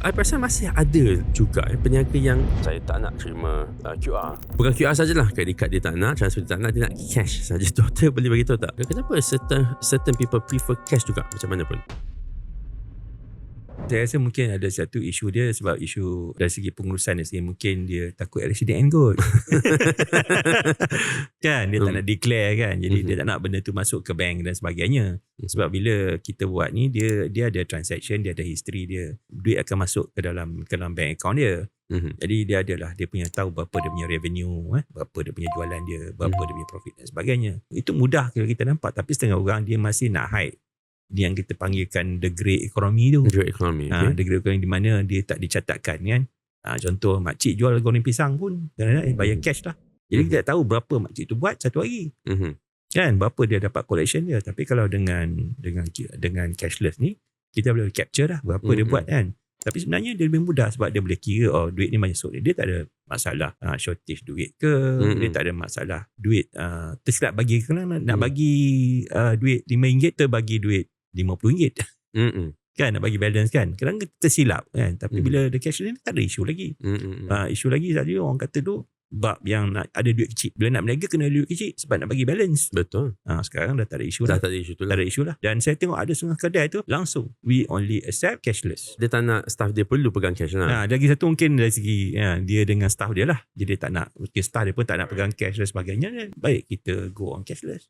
I perasan masih ada juga peniaga yang saya tak nak terima QR. Bukan QR sajalah, credit card dia tak nak, transfer dia tak nak, dia nak cash saja. Doktor boleh bagi tahu tak? Kenapa certain people prefer cash juga macam mana pun? Saya rasa mungkin ada satu isu dia sebab isu dari segi pengurusan dari segi mungkin dia takut accident and good. Kan dia tak nak declare kan. Jadi dia tak nak benda tu masuk ke bank dan sebagainya. Sebab bila kita buat ni dia ada transaction, dia ada history dia. Duit akan masuk ke dalam bank account dia. Jadi dia adalah dia punya tahu berapa dia punya revenue, berapa dia punya jualan dia, berapa dia punya profit dan sebagainya. Itu mudah kalau kita nampak, tapi setengah orang dia masih nak hide. Dia yang kita panggilkan the grey economy tu. Grey economy. The grey economy di mana dia tak dicatatkan kan. Contoh makcik jual goreng pisang pun kadang-kadang bayar cash lah. Jadi kita tak tahu berapa makcik tu buat satu hari. Kan berapa dia dapat collection dia. Tapi kalau dengan cashless ni kita boleh capture lah berapa dia buat kan. Tapi sebenarnya dia lebih mudah sebab dia boleh kira duit ni masuk dia tak ada masalah shortage duit ke, dia tak ada masalah duit tersilap bagi nak bagi duit RM5 terbagi duit RM50. Kan nak bagi balance kan. Kadang tersilap kan. Tapi bila ada cash ni tak ada isu lagi. Isu lagi saja orang kata tu bab yang nak ada duit kecil. Bila nak berniaga kena ada duit kecil sebab nak bagi balance. Betul. Sekarang dah tak ada isu dah. Tak ada isu tu lah. Tak ada isu lah. Dan saya tengok ada setengah kedai tu langsung we only accept cashless. Dia tak nak staff dia perlu pegang cash lah. Lagi satu mungkin dari segi dia dengan staff dia lah. Jadi dia tak nak, mungkin staff dia pun tak nak pegang cash dan sebagainya. Baik kita go on cashless.